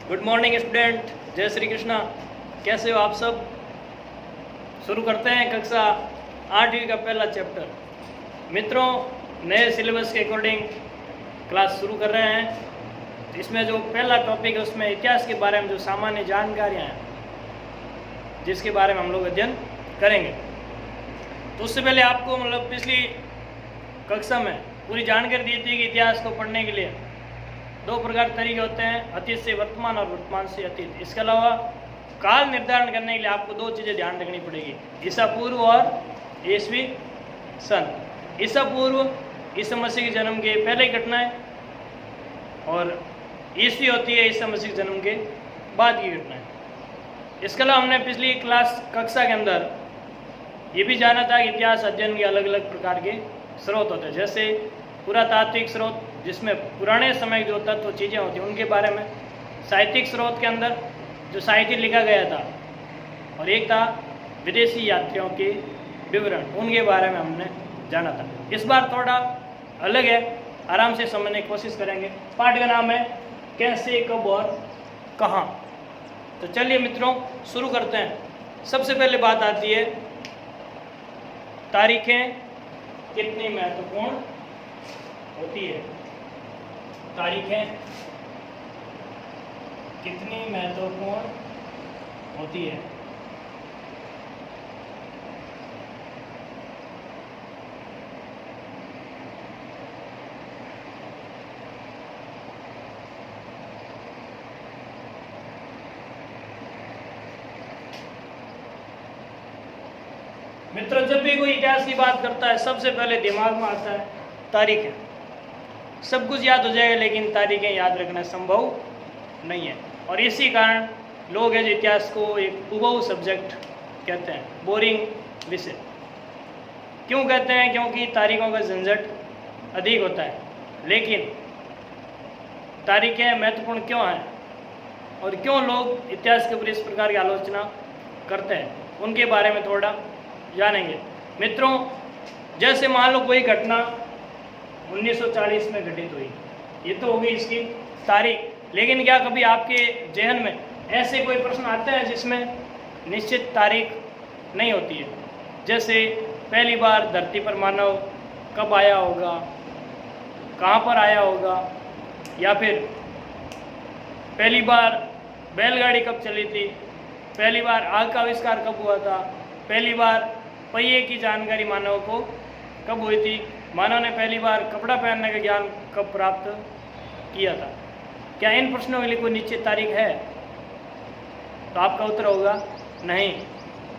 Good morning student, जय श्री कृष्णा। कैसे हो आप सब? शुरू करते हैं कक्षा 8वीं का पहला चैप्टर। मित्रों, नए सिलेबस के अकॉर्डिंग क्लास शुरू कर रहे हैं। इसमें जो पहला टॉपिक है उसमें इतिहास के बारे में जो सामान्य जानकारियाँ हैं जिसके बारे में हम लोग अध्ययन करेंगे। तो उससे पहले आपको पिछली कक्षा में पूरी जानकारी दी थी कि इतिहास को पढ़ने के लिए दो प्रकार के तरीके होते हैं, अतीत से वर्तमान और वर्तमान से अतीत। इसके अलावा काल निर्धारण करने के लिए आपको दो चीज़ें ध्यान रखनी पड़ेगी, ईसा पूर्व और ईसवी सन। ईसा पूर्व ईसा मसीह के जन्म के पहले की घटना है और ईसवी होती है ईसा मसीह के जन्म के बाद की घटना है। इसके अलावा हमने पिछली कक्षा के अंदर ये भी जाना था कि इतिहास अध्ययन के अलग अलग प्रकार के स्रोत होते हैं, जैसे पुरातात्विक स्रोत जिसमें पुराने समय जो तत्व चीज़ें होती हैं उनके बारे में, साहित्यिक स्रोत के अंदर जो साहित्य लिखा गया था, और एक था विदेशी यात्रियों के विवरण, उनके बारे में हमने जाना था। इस बार थोड़ा अलग है, आराम से समझने की कोशिश करेंगे। पाठ का नाम है कैसे, कब और कहाँ। तो चलिए मित्रों शुरू करते हैं। सबसे पहले बात आती है तारीखें कितनी महत्वपूर्ण होती है। तारीखें कितनी महत्वपूर्ण होती है। मित्रों, जब भी कोई इतिहास की बात करता है सबसे पहले दिमाग में आता है तारीखें। सब कुछ याद हो जाएगा लेकिन तारीखें याद रखना संभव नहीं है, और इसी कारण लोग हैं जो इतिहास को एक उबाऊ सब्जेक्ट कहते हैं, बोरिंग विषय। क्यों कहते हैं? क्योंकि तारीखों का झंझट अधिक होता है। लेकिन तारीखें महत्वपूर्ण क्यों हैं और क्यों लोग इतिहास के ऊपर इस प्रकार की आलोचना करते हैं, उनके बारे में थोड़ा जानेंगे। मित्रों, जैसे मान लो कोई घटना 1940 में घटित हुई, ये तो होगी इसकी तारीख। लेकिन क्या कभी आपके जहन में ऐसे कोई प्रश्न आते हैं जिसमें निश्चित तारीख नहीं होती है? जैसे पहली बार धरती पर मानव कब आया होगा, कहाँ पर आया होगा, या फिर पहली बार बैलगाड़ी कब चली थी, पहली बार आग का आविष्कार कब हुआ था, पहली बार पहिए की जानकारी मानव को कब हुई थी, मानव ने पहली बार कपड़ा पहनने का ज्ञान कब प्राप्त किया था। क्या इन प्रश्नों के लिए कोई निश्चित तारीख है? तो आपका उत्तर होगा नहीं।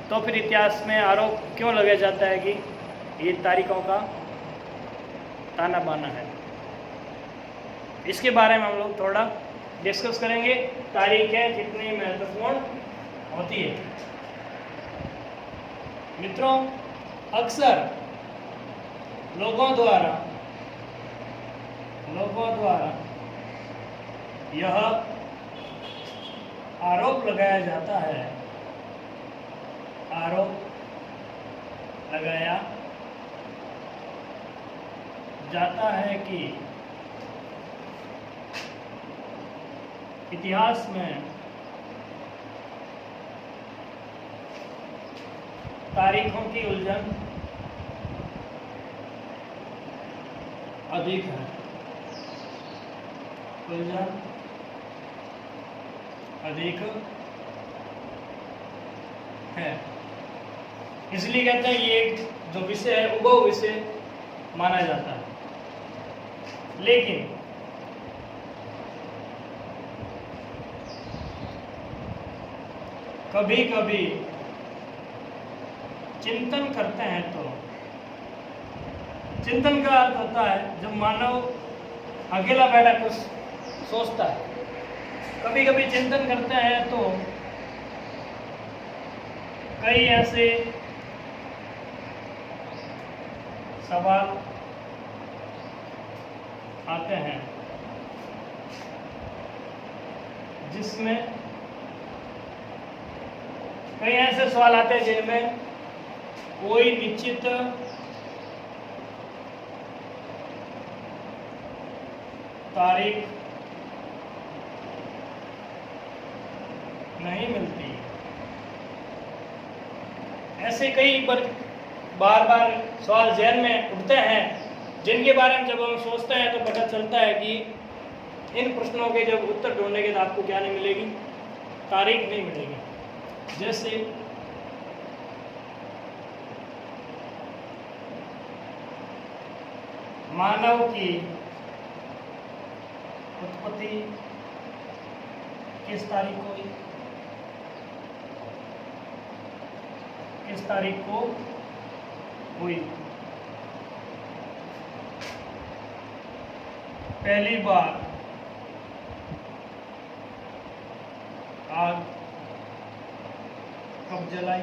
तो फिर इतिहास में आरोप क्यों लगाया जाता है कि ये तारीखों का ताना बाना है? इसके बारे में हम लोग थोड़ा डिस्कस करेंगे। तारीखें कितनी महत्वपूर्ण होती है। मित्रों, अक्सर लोगों द्वारा यह आरोप लगाया जाता है कि इतिहास में तारीखों की उलझन अधिक है। उलझन अधिक है, इसलिए कहते हैं ये जो विषय है उबाऊ विषय माना जाता है। लेकिन कभी कभी चिंतन करते हैं तो चिंतन का अर्थ होता है जब मानव अकेला बैठा कुछ सोचता है। कभी कभी चिंतन करते हैं तो कई ऐसे सवाल आते हैं जिसमें कई ऐसे सवाल आते हैं जिनमें कोई निश्चित तारीख नहीं मिलती। ऐसे कई बार बार सवाल जहन में उठते हैं जिनके बारे में जब हम सोचते हैं तो पता चलता है कि इन प्रश्नों के जब उत्तर ढूंढेंगे तो आपको क्या नहीं मिलेगी, तारीख नहीं मिलेगी। जैसे मानव की उत्पत्ति किस तारीख को हुई, किस तारीख को हुई? पहली बार आग कब जलाई?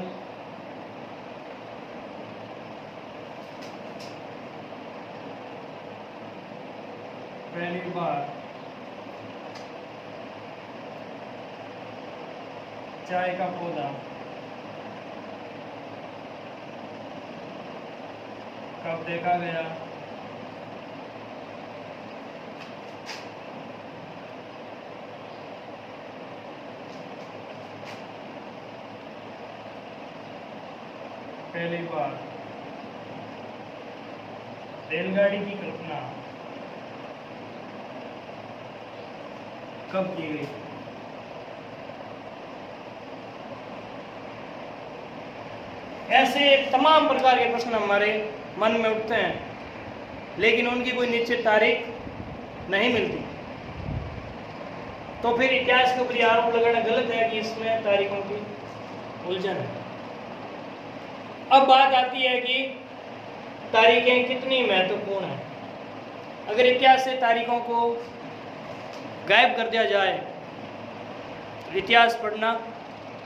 पहली बार चाय का पौधा कब देखा गया? पहली बार रेलगाड़ी की कल्पना कब की गई? ऐसे तमाम प्रकार के प्रश्न हमारे मन में उठते हैं लेकिन उनकी कोई निश्चित तारीख नहीं मिलती। तो फिर इतिहास के ऊपर आरोप लगाना गलत है कि इसमें तारीखों की उलझन है। अब बात आती है कि तारीखें कितनी महत्वपूर्ण हैं। अगर इतिहास से तारीखों को गायब कर दिया जाए तो इतिहास पढ़ना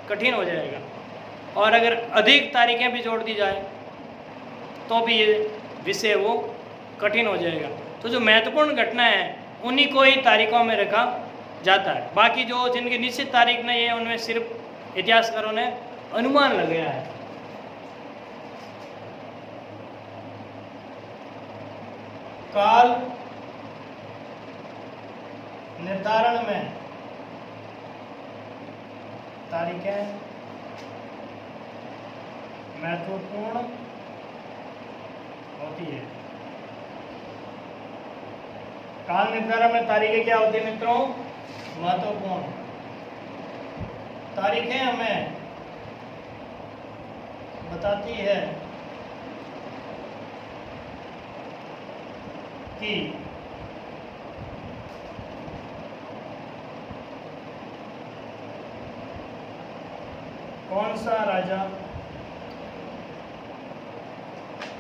कठिन हो जाएगा और अगर अधिक तारीखें भी जोड़ दी जाए तो भी ये विषय वो कठिन हो जाएगा। तो जो महत्वपूर्ण घटना है उन्हीं को ही तारीखों में रखा जाता है। बाकी जो जिनकी निश्चित तारीख नहीं है उनमें सिर्फ इतिहासकारों ने अनुमान लगाया है। काल निर्धारण में तारीखें महत्वपूर्ण होती है। काल निर्धारण में तारीखें क्या होती है मित्रों? महत्वपूर्ण। तारीखें हमें बताती है कि कौन सा राजा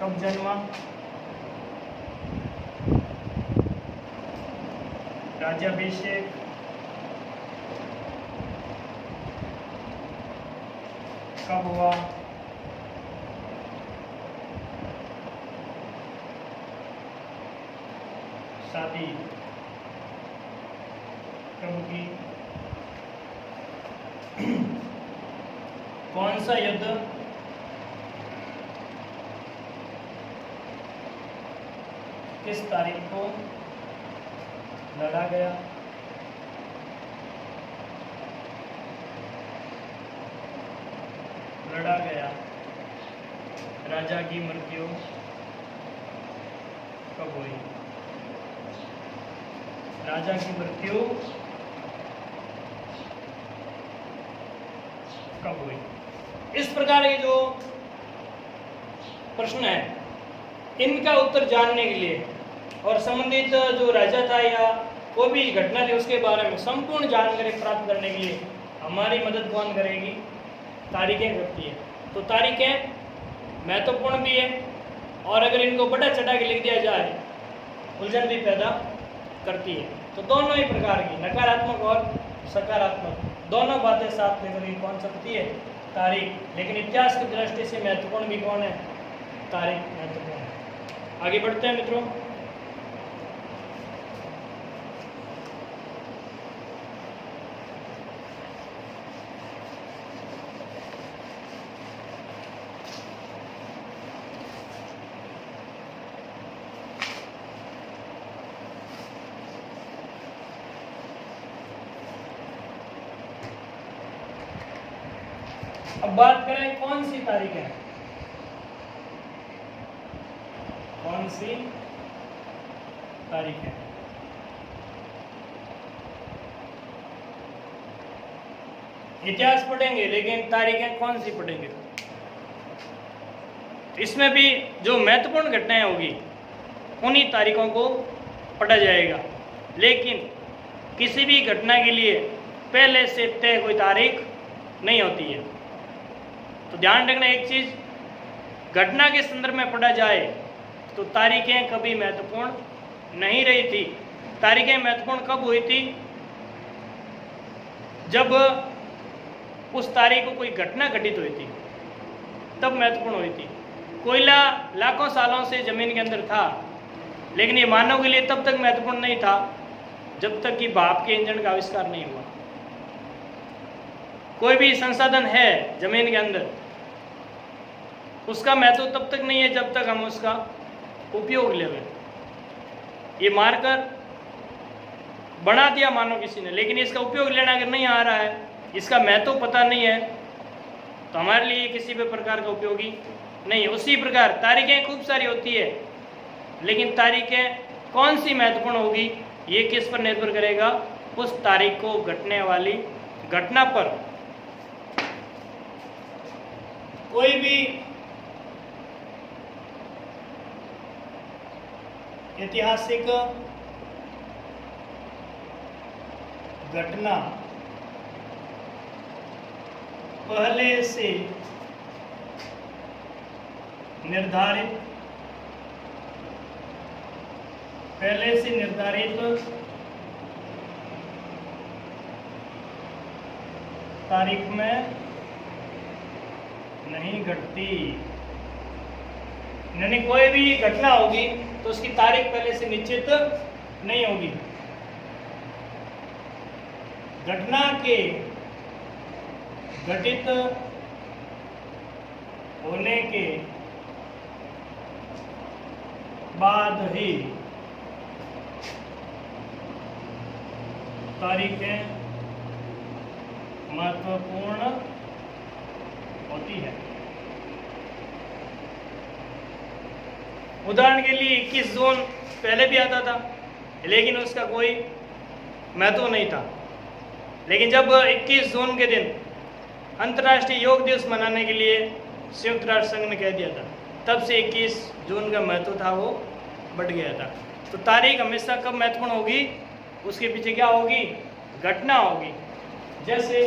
कब जन्मा, राज्याभिषेक कब हुआ, शादी कब की, कौन सा युद्ध किस तारीख को लड़ा गया, राजा की मृत्यु कब हुई, राजा की मृत्यु कब हुई। इस प्रकार के जो प्रश्न है इनका उत्तर जानने के लिए और संबंधित जो राजा था या कोई भी घटना थी उसके बारे में संपूर्ण जानकारी प्राप्त करने के लिए हमारी मदद कौन करेगी? तारीखें करती है। तो तारीखें महत्वपूर्ण भी है और अगर इनको बढ़ा चढ़ा के लिख दिया जाए उलझन भी पैदा करती है। तो दोनों ही प्रकार की नकारात्मक और सकारात्मक दोनों बातें साथ लेकर कौन सकती है? तारीख। लेकिन इतिहास की दृष्टि से महत्वपूर्ण भी कौन है? तारीख महत्वपूर्ण है। आगे बढ़ते हैं मित्रों। अब बात करें कौन सी तारीख है, कौन सी तारीख है। इतिहास पढ़ेंगे लेकिन तारीखें कौन सी पढ़ेंगे। इसमें भी जो महत्वपूर्ण घटनाएं होगी उन्हीं तारीखों को पढ़ा जाएगा, लेकिन किसी भी घटना के लिए पहले से तय कोई तारीख नहीं होती है। तो ध्यान रखना एक चीज, घटना के संदर्भ में पढ़ा जाए तो तारीखें कभी महत्वपूर्ण नहीं रही थी। तारीखें महत्वपूर्ण कब हुई थी, जब उस तारीख को कोई घटना घटित हुई थी तब महत्वपूर्ण हुई थी। कोयला लाखों सालों से जमीन के अंदर था, लेकिन ये मानव के लिए तब तक महत्वपूर्ण नहीं था जब तक कि भाप के इंजन का आविष्कार नहीं हुआ। कोई भी संसाधन है जमीन के अंदर, उसका महत्व तब तक नहीं है जब तक हम उसका उपयोग लें। ये मारकर बना दिया मानो किसी ने, लेकिन इसका उपयोग लेना अगर नहीं आ रहा है, इसका महत्व पता नहीं है, तो हमारे लिए किसी भी प्रकार का उपयोगी नहीं है। उसी प्रकार तारीखें खूब सारी होती है, लेकिन तारीखें कौन सी महत्वपूर्ण होगी ये किस पर निर्भर करेगा, उस तारीख को घटने वाली घटना पर। कोई भी ऐतिहासिक घटना पहले से निर्धारित तारीख में नहीं घटती। यानी कोई भी घटना होगी तो उसकी तारीख पहले से निश्चित नहीं होगी। घटना के घटित होने के बाद ही तारीखें महत्वपूर्ण होती है। उदाहरण के लिए 21 जून पहले भी आता था, लेकिन उसका कोई महत्व नहीं था। लेकिन जब 21 जून के दिन अंतर्राष्ट्रीय योग दिवस मनाने के लिए संयुक्त राष्ट्र संघ ने कह दिया था, तब से 21 जून का महत्व था वो बढ़ गया था। तो तारीख हमेशा कब महत्वपूर्ण होगी, उसके पीछे क्या होगी, घटना होगी। जैसे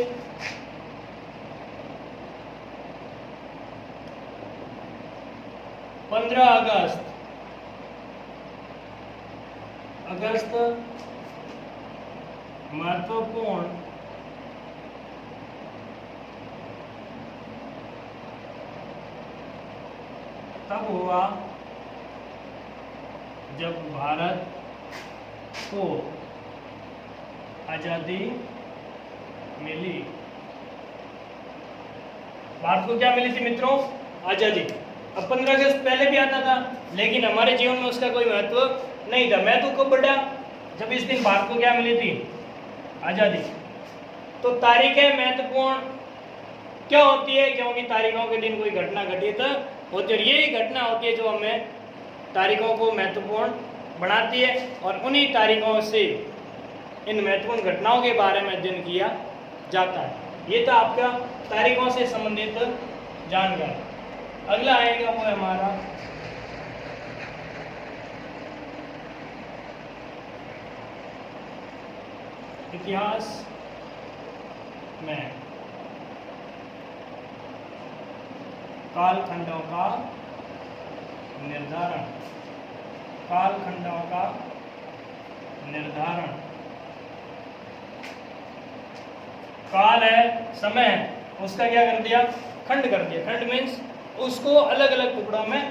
अगस्त महत्वपूर्ण तब हुआ जब भारत को आजादी मिली। भारत को क्या मिली थी मित्रों, आजादी। अब 15 अगस्त पहले भी आता था, लेकिन हमारे जीवन में उसका कोई महत्व नहीं था। महत्व कब बढ़ा, जब इस दिन भारत को क्या मिली थी, आजादी। तो तारीखें महत्वपूर्ण क्या होती है, क्योंकि तारीखों के दिन कोई घटना घटित होती है। यही घटना होती है जो हमें तारीखों को महत्वपूर्ण बनाती है, और उन्हीं तारीखों से इन महत्वपूर्ण घटनाओं के बारे में अध्ययन किया जाता है। ये तो आपका तारीखों से संबंधित जानकारी। अगला आएगा वो है हमारा इतिहास में कालखंडों का निर्धारण। कालखंडों का निर्धारण, काल है, समय है, उसका क्या कर दिया, खंड कर दिया। खंड मीन्स उसको अलग अलग टुकड़ों में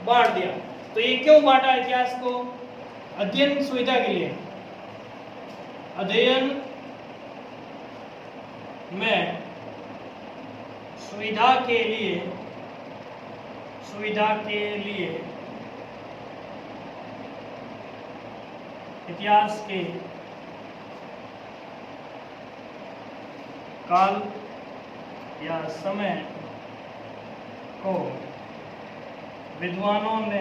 बांट दिया। तो ये क्यों बांटा इतिहास को, अध्ययन सुविधा के लिए। अध्ययन में सुविधा के लिए इतिहास के काल या समय को विद्वानों ने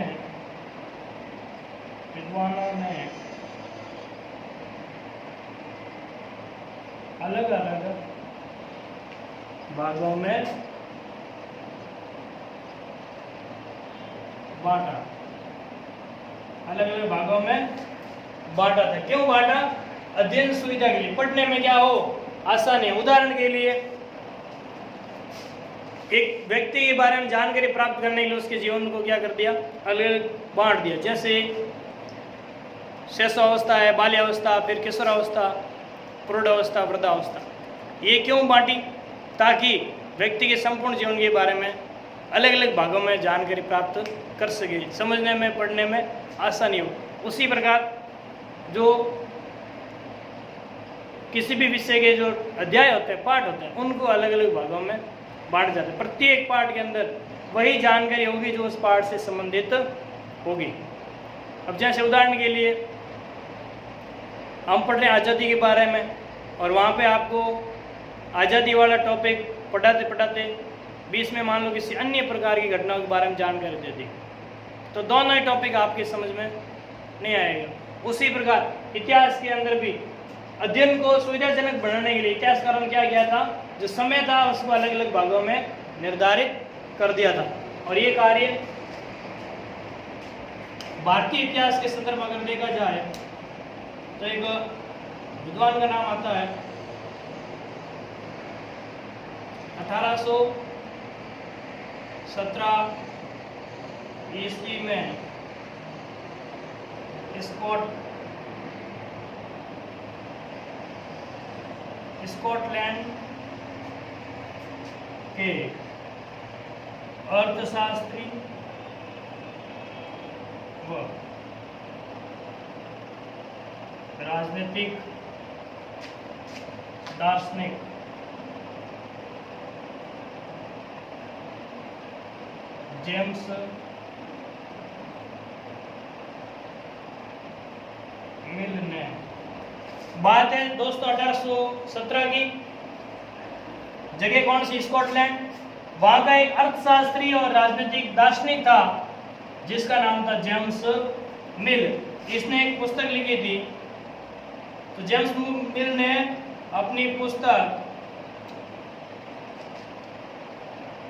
अलग अलग भागों में बांटा, अलग अलग भागों में बांटा था। क्यों बांटा? अध्ययन सुविधा के लिए, पढ़ने में क्या हो आसानी। उदाहरण के लिए एक व्यक्ति के बारे में जानकारी प्राप्त करने के लिए उसके जीवन को क्या कर दिया, अलग अलग बांट दिया। जैसे शैशवावस्था है, बाल्यावस्था, फिर किशोरावस्था, प्रौढ़ावस्था, वृद्धावस्था। ये क्यों बांटी? ताकि व्यक्ति के संपूर्ण जीवन के बारे में अलग अलग भागों में जानकारी प्राप्त कर सके, समझने में पढ़ने में आसानी हो। उसी प्रकार जो किसी भी विषय के जो अध्याय होते हैं, पाठ होते हैं, उनको अलग अलग भागों में बांट जाते हैं। प्रत्येक पाठ के अंदर वही जानकारी होगी जो उस पाठ से संबंधित होगी। अब जैसे उदाहरण के लिए हम पढ़ रहे हैं आज़ादी के बारे में, और वहाँ पे आपको आज़ादी वाला टॉपिक पढ़ाते पढ़ाते बीच में मान लो किसी अन्य प्रकार की घटनाओं के बारे में जानकारी दे दी, तो दोनों ही टॉपिक आपके समझ में नहीं आएगा। उसी प्रकार इतिहास के अंदर भी अध्ययन को सुविधाजनक बनाने के लिए इतिहासकारों ने क्या किया था, जो समय था उसको अलग अलग भागों में निर्धारित कर दिया था। और ये कार्य भारतीय इतिहास के संदर्भ में अगर देखा जाए तो एक विद्वान का नाम आता है 1817 ईस्वी में स्कॉटलैंड के अर्थशास्त्री व राजनीतिक दार्शनिक जेम्स मिल ने, बात है दोस्तों 1817 की, जगह कौन सी? स्कॉटलैंड। वहां का एक अर्थशास्त्री और राजनीतिक दार्शनिक था जिसका नाम था जेम्स मिल। इसने एक पुस्तक लिखी थी। तो जेम्स मिल ने अपनी पुस्तक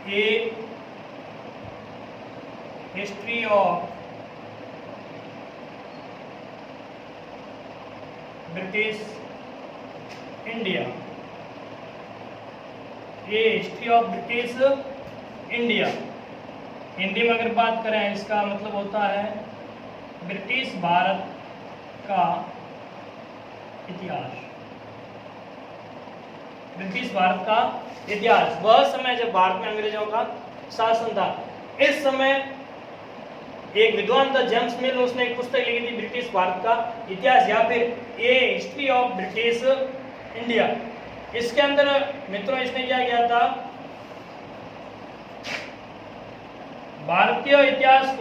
ए हिस्ट्री ऑफ ब्रिटिश इंडिया, ये history of British India, Hindi में अगर बात करें इसका मतलब होता है ब्रिटिश भारत का इतिहास। ब्रिटिश भारत का इतिहास, वह समय जब भारत में अंग्रेजों का शासन था। इस समय एक विद्वान था जेम्स मिल, उसने एक पुस्तक लिखी थी ब्रिटिश भारत का इतिहास, या फिर ए हिस्ट्री ऑफ ब्रिटिश इंडिया। इसके अंदर मित्रों इसने क्या किया था, भारतीय इतिहास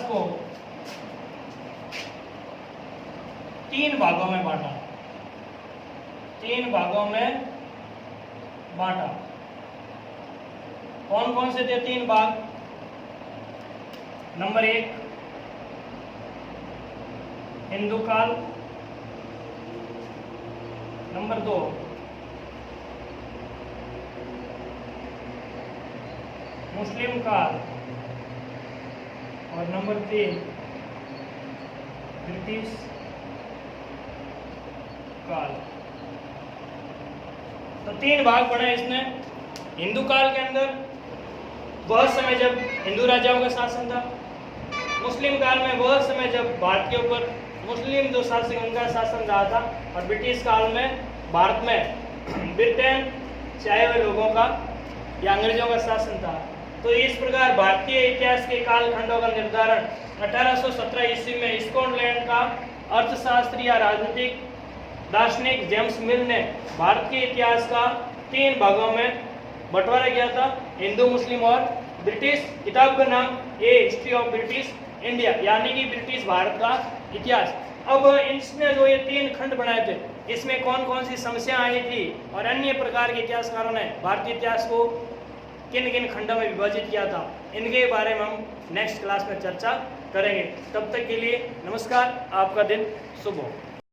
को 3 भागों में बांटा, 3 भागों में बांटा। कौन कौन से थे 3 भाग? नंबर 1 हिंदू काल, नंबर 2 मुस्लिम काल, और नंबर 3 ब्रिटिश काल। तो 3 भाग पढ़े इसने। हिंदू काल के अंदर वह समय जब हिंदू राजाओं का शासन था, मुस्लिम काल में वह समय जब भारत के ऊपर मुस्लिम जो शासक उनका शासन रहा था, और ब्रिटिश काल में भारत में ब्रिटेन से आए हुए लोगों का या अंग्रेजों का शासन था। तो इस प्रकार भारतीय इतिहास के कालखंडों का निर्धारण 1817 ईस्वी में स्कॉटलैंड का अर्थशास्त्री या राजनीतिक दार्शनिक जेम्स मिल ने भारत के इतिहास का 3 भागों में बंटवारा किया था, हिंदू, मुस्लिम और ब्रिटिश। किताब का नाम ए हिस्ट्री ऑफ ब्रिटिश इंडिया, यानी कि ब्रिटिश भारत का इतिहास। अब इसने जो ये 3 खंड बनाए थे, इसमें कौन कौन सी समस्या आई थी और अन्य प्रकार के इतिहास कारण है, भारतीय इतिहास को किन किन खंडों में विभाजित किया था, इनके बारे में हम नेक्स्ट क्लास में चर्चा करेंगे। तब तक के लिए नमस्कार, आपका दिन शुभ हो।